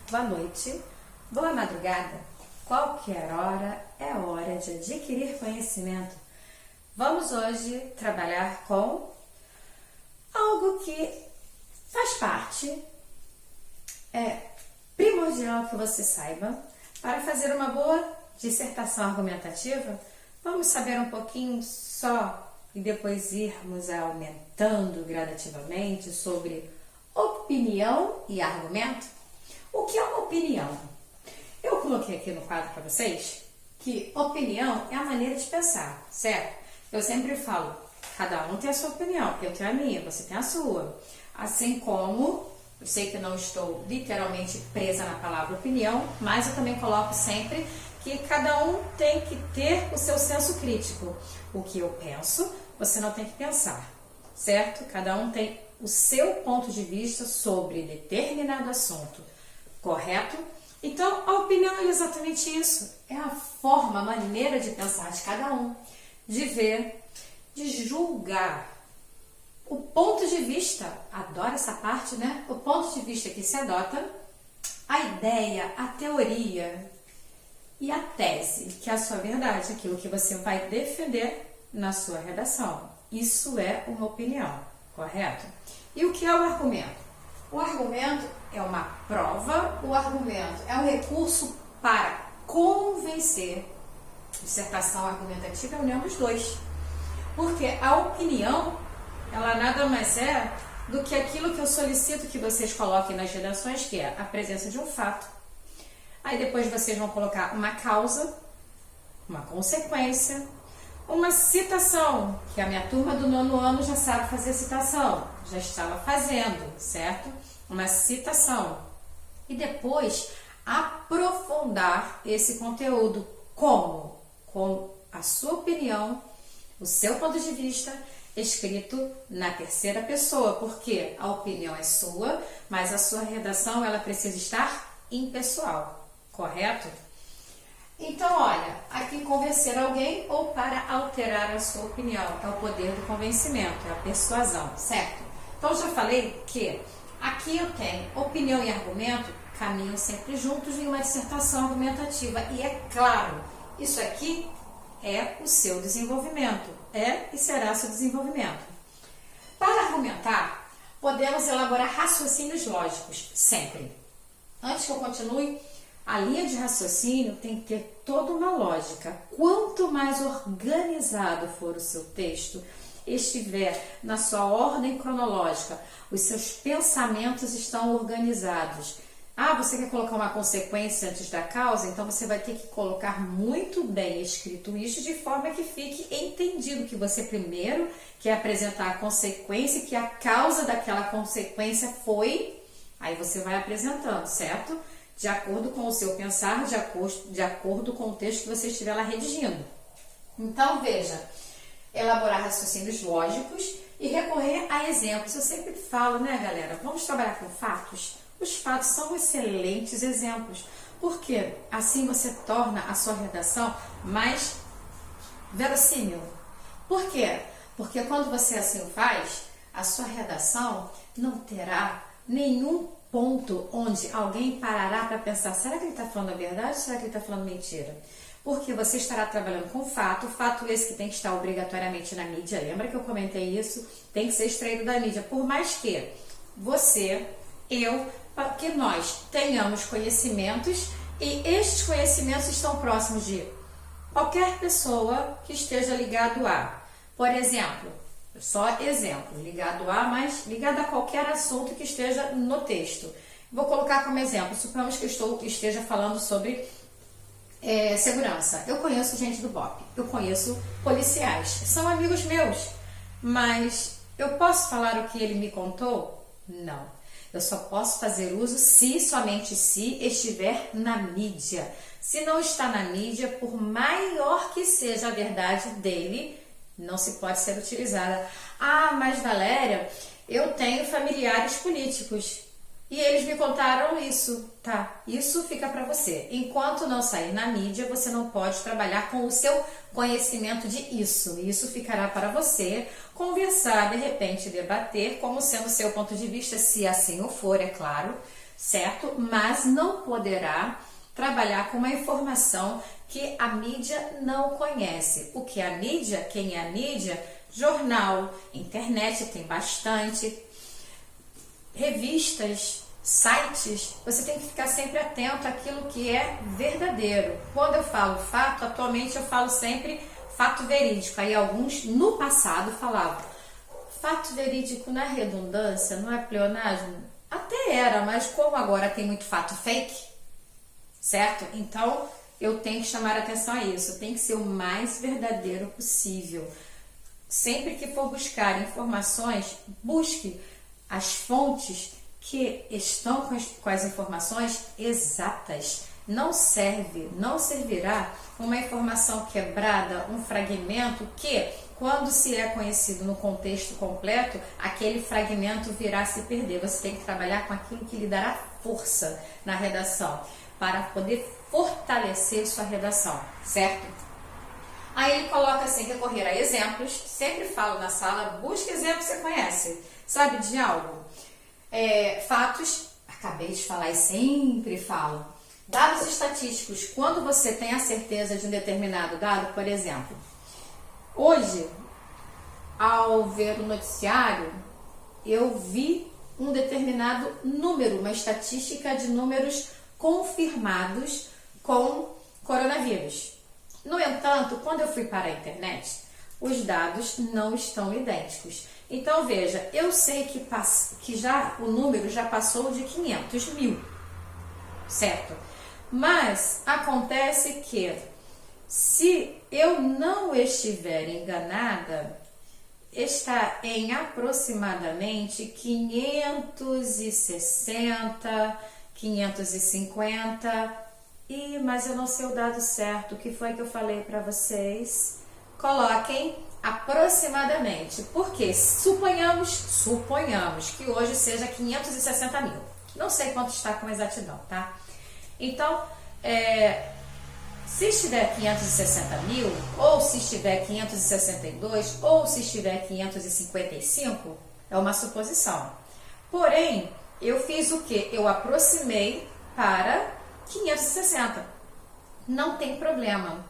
boa noite, boa madrugada. Qualquer hora é hora de adquirir conhecimento. Vamos hoje trabalhar com algo que faz parte, é primordial que você saiba para fazer uma boa dissertação argumentativa. Vamos saber um pouquinho só e depois irmos aumentando gradativamente sobre opinião e argumento. O que é uma opinião? Eu coloquei aqui no quadro para vocês que opinião é a maneira de pensar, certo? Eu sempre falo, cada um tem a sua opinião, eu tenho a minha, você tem a sua. Assim como, eu sei que não estou literalmente presa na palavra opinião, mas eu também coloco sempre que cada um tem que ter o seu senso crítico. O que eu penso, você não tem que pensar, certo? Cada um tem o seu ponto de vista sobre determinado assunto, correto? Então, a opinião é exatamente isso. É a forma, a maneira de pensar de cada um, de ver, de julgar. O ponto de vista, adoro essa parte, né? O ponto de vista que se adota, a ideia, a teoria e a tese, que é a sua verdade, aquilo que você vai defender na sua redação. Isso é uma opinião, correto? E o que é o argumento? O argumento é uma prova, o argumento é um recurso para convencer. Dissertação argumentativa é a união dos dois. Porque a opinião, ela nada mais é do que aquilo que eu solicito que vocês coloquem nas redações, que é a presença de um fato. Aí depois vocês vão colocar uma causa, uma consequência, uma citação, que a minha turma do 9º ano já sabe fazer citação, já estava fazendo, certo? Uma citação. E depois aprofundar esse conteúdo. Como? Com a sua opinião, o seu ponto de vista, escrito na terceira pessoa, porque a opinião é sua, mas a sua redação ela precisa estar impessoal, correto? Então, olha, aqui convencer alguém ou para alterar a sua opinião, é o poder do convencimento, é a persuasão, certo? Então, já falei que aqui eu tenho opinião e argumento caminham sempre juntos em uma dissertação argumentativa e é claro, isso aqui é o seu desenvolvimento, é e será seu desenvolvimento. Para argumentar, podemos elaborar raciocínios lógicos, sempre. Antes que eu continue, a linha de raciocínio tem que ter toda uma lógica. Quanto mais organizado for o seu texto, estiver na sua ordem cronológica, os seus pensamentos estão organizados. Ah, você quer colocar uma consequência antes da causa? Então você vai ter que colocar muito bem escrito isso de forma que fique entendido que você primeiro quer apresentar a consequência e que a causa daquela consequência foi, aí você vai apresentando, certo? De acordo com o seu pensar, de acordo com o texto que você estiver lá redigindo. Então, veja, elaborar raciocínios lógicos e recorrer a exemplos. Eu sempre falo, né, galera? Vamos trabalhar com fatos? Os fatos são excelentes exemplos, porque assim você torna a sua redação mais verossímil. Por quê? Porque quando você assim faz, a sua redação não terá nenhum ponto onde alguém parará para pensar, será que ele está falando a verdade ou será que ele está falando mentira? Porque você estará trabalhando com fato esse que tem que estar obrigatoriamente na mídia, lembra que eu comentei isso? Tem que ser extraído da mídia, por mais que você, eu, para que nós tenhamos conhecimentos e estes conhecimentos estão próximos de qualquer pessoa que esteja ligado a, por exemplo, só exemplo, ligado a, mas ligado a qualquer assunto que esteja no texto. Vou colocar como exemplo, suponhamos que eu esteja falando sobre segurança. Eu conheço gente do BOP, eu conheço policiais, são amigos meus, mas eu posso falar o que ele me contou? Não. Eu só posso fazer uso se, somente se, estiver na mídia. Se não está na mídia, por maior que seja a verdade dele, não se pode ser utilizada. Ah, mas Valéria, eu tenho familiares políticos e eles me contaram isso. Tá, isso fica para você. Enquanto não sair na mídia, você não pode trabalhar com o seu conhecimento de isso. Isso ficará para você conversar, de repente debater, como sendo o seu ponto de vista, se assim o for, é claro, certo? Mas não poderá trabalhar com uma informação que a mídia não conhece. O que é a mídia? Quem é a mídia? Jornal, internet tem bastante, revistas, sites. Você tem que ficar sempre atento àquilo que é verdadeiro. Quando eu falo fato, atualmente eu falo sempre fato verídico. Aí alguns no passado falavam fato verídico na redundância, não é pleonasmo? Até era, mas como agora tem muito fato fake, certo? Então eu tenho que chamar atenção a isso, tem que ser o mais verdadeiro possível. Sempre que for buscar informações, busque as fontes que estão com as informações exatas. Não servirá uma informação quebrada, um fragmento que, quando se é conhecido no contexto completo, aquele fragmento virá se perder. Você tem que trabalhar com aquilo que lhe dará força na redação, para poder fortalecer sua redação, certo? Aí ele coloca assim, recorrer a exemplos. Sempre falo na sala, busque exemplos que você conhece. Sabe de algo? Fatos, acabei de falar e sempre falo. Dados estatísticos, quando você tem a certeza de um determinado dado, por exemplo, hoje, ao ver o noticiário, eu vi um determinado número, uma estatística de números confirmados com coronavírus. No entanto, quando eu fui para a internet, os dados não estão idênticos. Então, veja, eu sei que já o número já passou de 500 mil, certo? Mas acontece que, se eu não estiver enganada, está em aproximadamente 560, 550, mas eu não sei o dado certo. O que foi que eu falei para vocês? Coloquem aproximadamente, porque suponhamos que hoje seja 560 mil. Não sei quanto está com exatidão, tá? Então, se estiver 560 mil, ou se estiver 562, ou se estiver 555, é uma suposição. Porém, eu fiz o quê? Eu aproximei para 560. Não tem problema,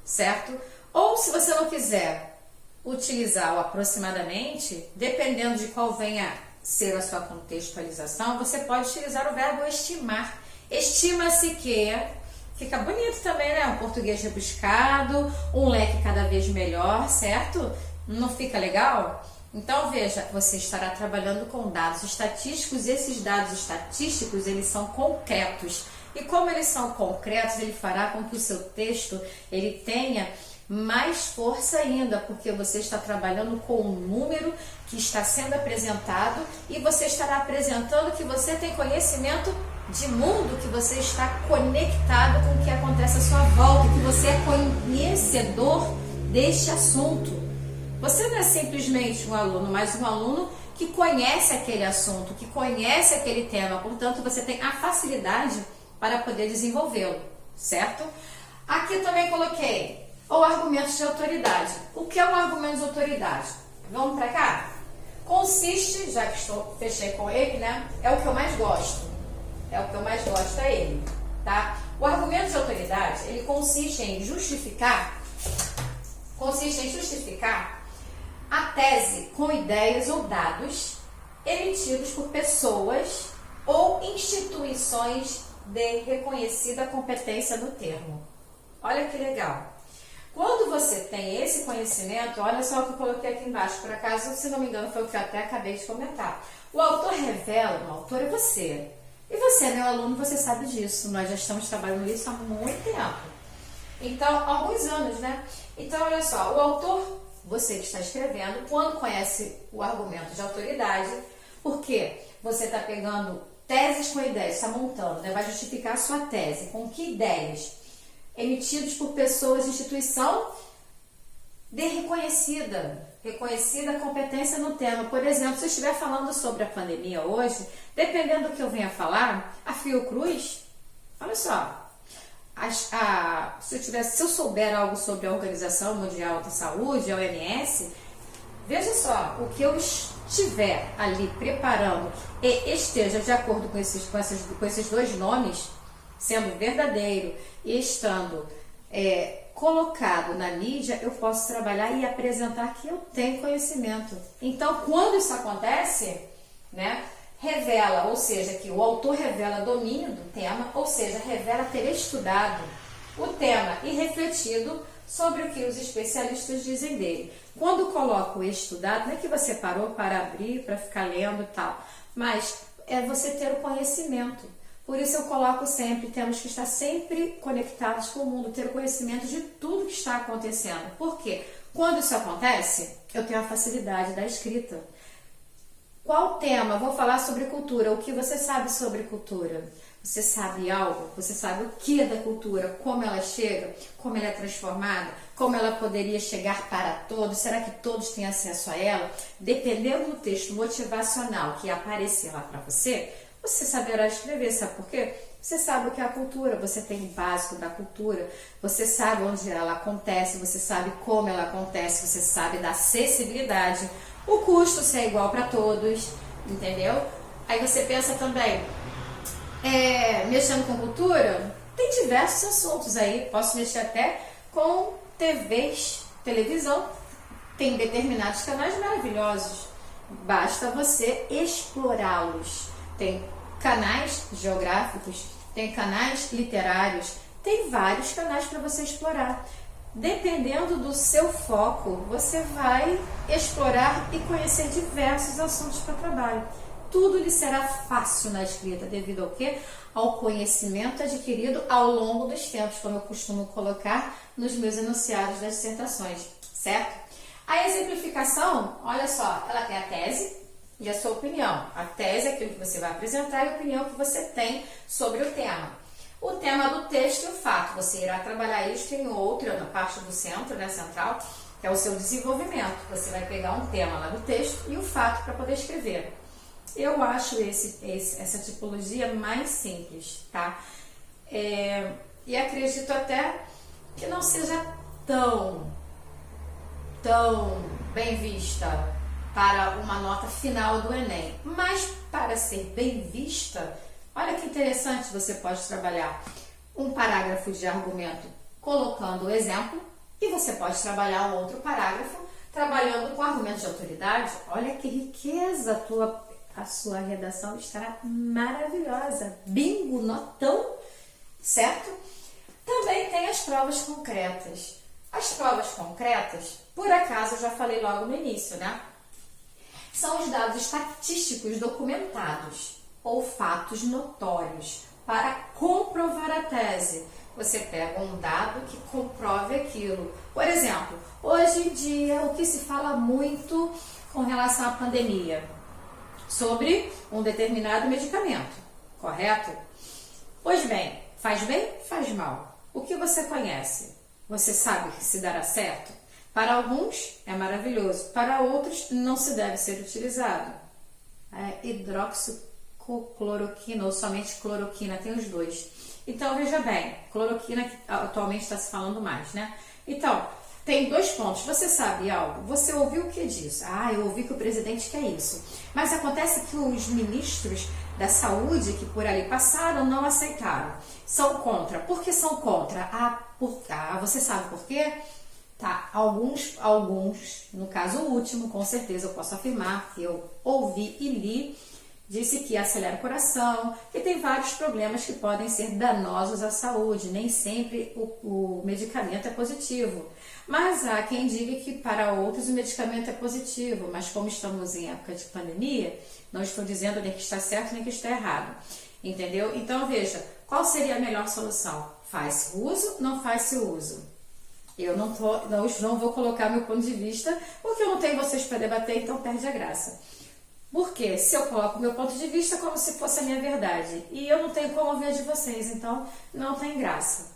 certo? Ou se você não quiser utilizar o aproximadamente, dependendo de qual venha ser a sua contextualização, você pode utilizar o verbo estimar. Estima-se que, fica bonito também, né? Um português rebuscado, um leque cada vez melhor, certo? Não fica legal? Então, veja, você estará trabalhando com dados estatísticos, e esses dados estatísticos, eles são concretos. E como eles são concretos, ele fará com que o seu texto ele tenha mais força ainda, porque você está trabalhando com um número que está sendo apresentado e você estará apresentando que você tem conhecimento de mundo, que você está conectado com o que acontece à sua volta, que você é conhecedor deste assunto. Você não é simplesmente um aluno, mas um aluno que conhece aquele assunto, que conhece aquele tema, portanto você tem a facilidade para poder desenvolvê-lo, certo? Aqui também coloquei ou argumentos de autoridade. O que é um argumento de autoridade? Vamos para cá? Consiste, já que fechei com ele, né? É o que eu mais gosto. É ele, tá? O argumento de autoridade, ele consiste em justificar a tese com ideias ou dados emitidos por pessoas ou instituições de reconhecida competência no termo. Olha que legal. Quando você tem esse conhecimento, olha só o que eu coloquei aqui embaixo, por acaso, se não me engano, foi o que eu até acabei de comentar. O autor revela, o autor é você. E você, meu aluno, você sabe disso. Nós já estamos trabalhando nisso há muito tempo. Então, alguns anos, né? Então, olha só, o autor, você que está escrevendo, quando conhece o argumento de autoridade, porque você está pegando teses com ideias, está montando, né? Vai justificar a sua tese. Com que ideias? Emitidos por pessoas, instituição de reconhecida competência no tema. Por exemplo, se eu estiver falando sobre a pandemia hoje, dependendo do que eu venha falar, a Fiocruz, olha só, se eu souber algo sobre a Organização Mundial da Saúde, a OMS, veja só, o que eu estiver ali preparando e esteja de acordo com esses dois nomes, sendo verdadeiro e estando colocado na mídia, eu posso trabalhar e apresentar que eu tenho conhecimento. Então, quando isso acontece, né, revela, ou seja, que o autor revela domínio do tema, ou seja, revela ter estudado o tema e refletido sobre o que os especialistas dizem dele. Quando coloco estudado, não é que você parou para abrir, para ficar lendo e tal, mas é você ter o conhecimento. Por isso eu coloco sempre, temos que estar sempre conectados com o mundo, ter o conhecimento de tudo que está acontecendo. Por quê? Quando isso acontece, eu tenho a facilidade da escrita. Qual tema? Vou falar sobre cultura. O que você sabe sobre cultura? Você sabe algo? Você sabe o que é da cultura? Como ela chega? Como ela é transformada? Como ela poderia chegar para todos? Será que todos têm acesso a ela? Dependendo do texto motivacional que aparecer lá para você, você saberá escrever. Sabe por quê? Você sabe o que é a cultura, você tem o básico da cultura, você sabe onde ela acontece, você sabe como ela acontece, você sabe da acessibilidade, o custo se é igual para todos, entendeu? Aí você pensa também, mexendo com cultura, tem diversos assuntos aí, posso mexer até com televisão, tem determinados canais maravilhosos, basta você explorá-los. Tem canais geográficos, tem canais literários, tem vários canais para você explorar. Dependendo do seu foco, você vai explorar e conhecer diversos assuntos para trabalho. Tudo lhe será fácil na escrita, devido ao quê? Ao conhecimento adquirido ao longo dos tempos, como eu costumo colocar nos meus enunciados das dissertações, certo? A exemplificação, olha só, ela tem a tese e a sua opinião. A tese é aquilo que você vai apresentar e a opinião que você tem sobre o tema. O tema do texto e o fato. Você irá trabalhar isso em outra, na parte do centro, né, central, que é o seu desenvolvimento. Você vai pegar um tema lá do texto e o fato para poder escrever. Eu acho essa tipologia mais simples, tá? E acredito até que não seja tão bem vista para uma nota final do Enem, mas para ser bem vista, olha que interessante, você pode trabalhar um parágrafo de argumento colocando o exemplo e você pode trabalhar um outro parágrafo trabalhando com argumentos de autoridade. Olha que riqueza, a sua redação estará maravilhosa, bingo, notão, certo? Também tem as provas concretas. As provas concretas, por acaso, eu já falei logo no início, né? São os dados estatísticos documentados ou fatos notórios para comprovar a tese. Você pega um dado que comprove aquilo. Por exemplo, hoje em dia, o que se fala muito com relação à pandemia? Sobre um determinado medicamento, correto? Pois bem, faz mal. O que você conhece? Você sabe que se dará certo? Para alguns é maravilhoso, para outros não se deve ser utilizado. Hidroxicloroquina ou somente cloroquina, tem os dois. Então veja bem, cloroquina que atualmente está se falando mais, né? Então, tem dois pontos. Você sabe algo? Você ouviu o que disso? Eu ouvi que o presidente quer isso. Mas acontece que os ministros da saúde que por ali passaram não aceitaram. São contra. Por que são contra? Você sabe por quê? Tá, alguns, no caso o último, com certeza eu posso afirmar que eu ouvi e li, disse que acelera o coração, que tem vários problemas que podem ser danosos à saúde, nem sempre o medicamento é positivo. Mas há quem diga que para outros o medicamento é positivo, mas como estamos em época de pandemia, não estou dizendo nem que está certo nem que está errado, entendeu? Então veja, qual seria a melhor solução? Faz-se uso, não faz-se uso? Eu não vou colocar meu ponto de vista, porque eu não tenho vocês para debater, então perde a graça. Porque se eu coloco o meu ponto de vista como se fosse a minha verdade, e eu não tenho como ouvir a de vocês, então não tem graça.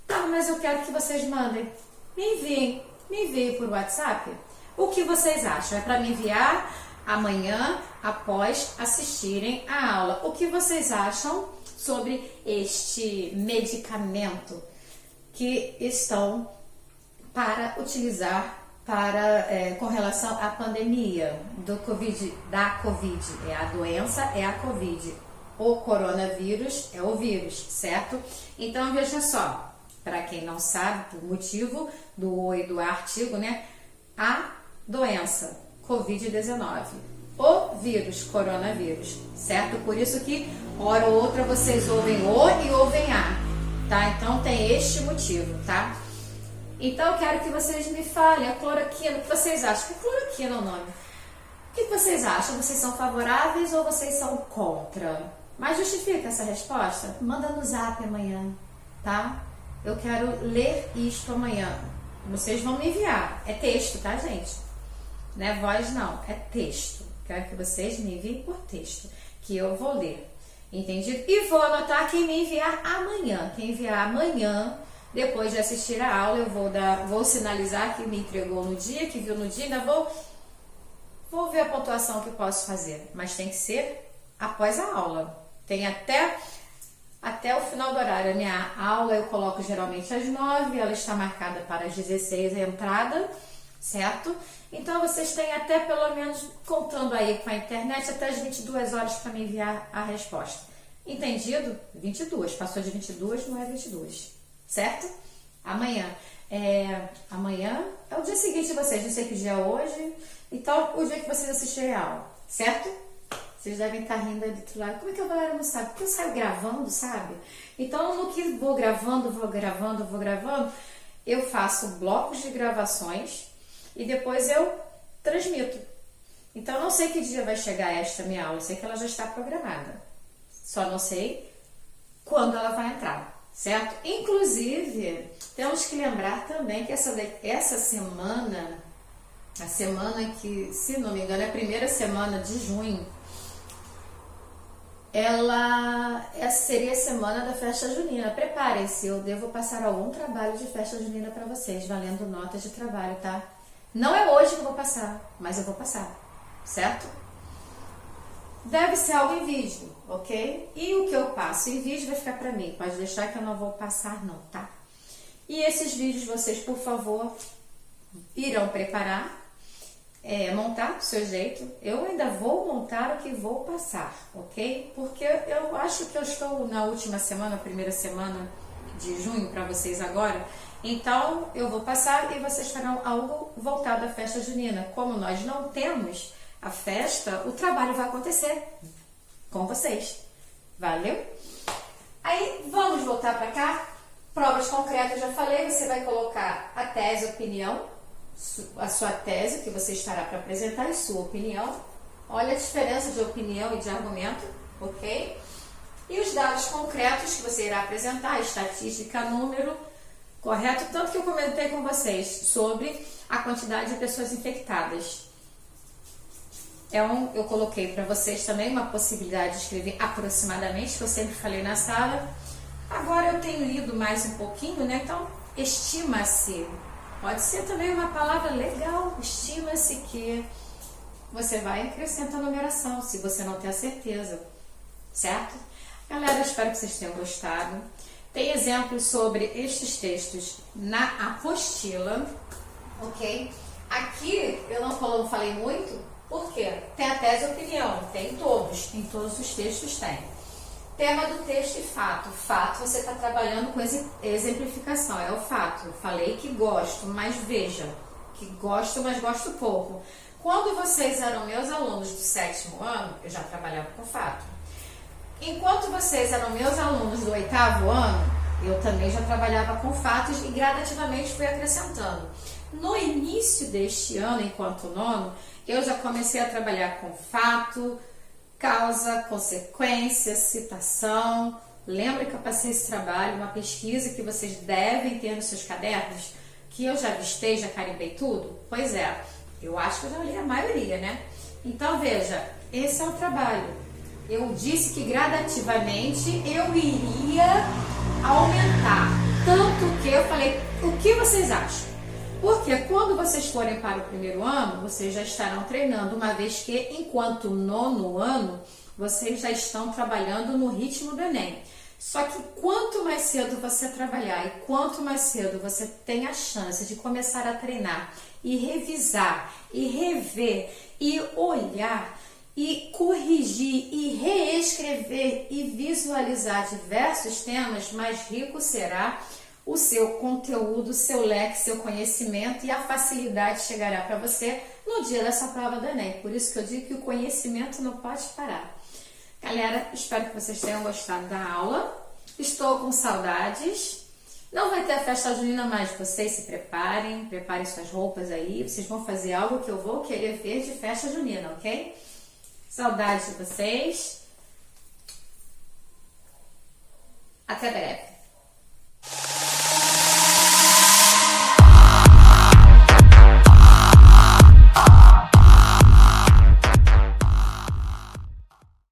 Tá, mas eu quero que vocês mandem. Me enviem por WhatsApp o que vocês acham. É para me enviar amanhã, após assistirem a aula. O que vocês acham sobre este medicamento que estão para utilizar com relação à pandemia da Covid. A doença é a Covid. O coronavírus é o vírus, certo? Então, veja só, para quem não sabe, por motivo do O e do artigo, né? A doença Covid-19, o vírus coronavírus, certo? Por isso que, hora ou outra, vocês ouvem o e ouvem a, tá? Então, tem este motivo, tá? Então, eu quero que vocês me falem a cloroquina, o que vocês acham? Que cloroquina é o nome? O que vocês acham? Vocês são favoráveis ou vocês são contra? Mas justifica essa resposta? Manda no zap amanhã, tá? Eu quero ler isto amanhã. Vocês vão me enviar. É texto, tá, gente? Não é voz, não. É texto. Quero que vocês me enviem por texto, que eu vou ler. Entendido? E vou anotar quem me enviar amanhã. Quem enviar amanhã, depois de assistir a aula, eu vou sinalizar que me entregou no dia, que viu no dia, ainda vou ver a pontuação que eu posso fazer. Mas tem que ser após a aula. Tem até o final do horário. A minha aula eu coloco geralmente às 9, ela está marcada para as 16 a entrada, certo? Então vocês têm até pelo menos, contando aí com a internet, até as 22 horas para me enviar a resposta. Entendido? 22. Passou de 22, não é 22. Certo? Amanhã é o dia seguinte de vocês. Não sei que dia é hoje. Então, o dia que vocês assistirem a aula. Certo? Vocês devem estar rindo aí do outro lado. Como é que a galera não sabe? Porque eu saio gravando, sabe? Então, no que vou gravando, eu faço blocos de gravações e depois eu transmito. Então, não sei que dia vai chegar esta minha aula. Eu sei que ela já está programada. Só não sei quando ela vai entrar. Certo? Inclusive, temos que lembrar também que essa semana, a semana que, se não me engano, é a primeira semana de junho, essa seria a semana da festa junina. Preparem-se, eu devo passar algum trabalho de festa junina para vocês, valendo notas de trabalho, tá? Não é hoje que eu vou passar, mas eu vou passar, certo? Deve ser algo em vídeo, ok? E o que eu passo em vídeo vai ficar para mim. Pode deixar que eu não vou passar não, tá? E esses vídeos vocês, por favor, irão preparar, montar do seu jeito. Eu ainda vou montar o que vou passar, ok? Porque eu acho que eu estou na última semana, primeira semana de junho para vocês agora. Então, eu vou passar e vocês farão algo voltado à festa junina. Como nós não temos a festa, o trabalho vai acontecer com vocês. Valeu? Aí, vamos voltar para cá. Provas concretas, já falei, você vai colocar a tese, opinião, a sua tese que você estará para apresentar e sua opinião. Olha a diferença de opinião e de argumento, ok? E os dados concretos que você irá apresentar, estatística, número, correto? Tanto que eu comentei com vocês sobre a quantidade de pessoas infectadas. Eu coloquei para vocês também uma possibilidade de escrever aproximadamente, que eu sempre falei na sala. Agora eu tenho lido mais um pouquinho, né? Então, estima-se. Pode ser também uma palavra legal. Estima-se que você vai acrescentar a numeração, se você não tem a certeza. Certo? Galera, eu espero que vocês tenham gostado. Tem exemplos sobre estes textos na apostila, ok? Aqui eu não falei muito. Por quê? Tem a tese e opinião, tem em todos os textos tem. Tema do texto e fato. Fato, você está trabalhando com exemplificação, é o fato. Falei que gosto, mas veja, que gosto, mas gosto pouco. Quando vocês eram meus alunos do 7º ano, eu já trabalhava com fato. Enquanto vocês eram meus alunos do 8º ano, eu também já trabalhava com fatos e gradativamente fui acrescentando. No início deste ano, enquanto nono, eu já comecei a trabalhar com fato, causa, consequência, citação. Lembra que eu passei esse trabalho, uma pesquisa que vocês devem ter nos seus cadernos, que eu já avistei, já carimbei tudo? Pois é, eu acho que eu já li a maioria, né? Então, veja, esse é o trabalho. Eu disse que gradativamente eu iria aumentar. Tanto que eu falei, o que vocês acham? Porque quando vocês forem para o 1º ano, vocês já estarão treinando, uma vez que, enquanto 9º ano, vocês já estão trabalhando no ritmo do Enem. Só que quanto mais cedo você trabalhar e quanto mais cedo você tem a chance de começar a treinar e revisar e rever e olhar e corrigir e reescrever e visualizar diversos temas, mais rico será o seu conteúdo, seu leque, seu conhecimento, e a facilidade chegará para você no dia dessa prova do Enem. Por isso que eu digo que o conhecimento não pode parar. Galera, espero que vocês tenham gostado da aula. Estou com saudades. Não vai ter a festa junina, mas vocês se preparem, preparem suas roupas aí. Vocês vão fazer algo que eu vou querer ver de festa junina, ok? Saudades de vocês. Até breve.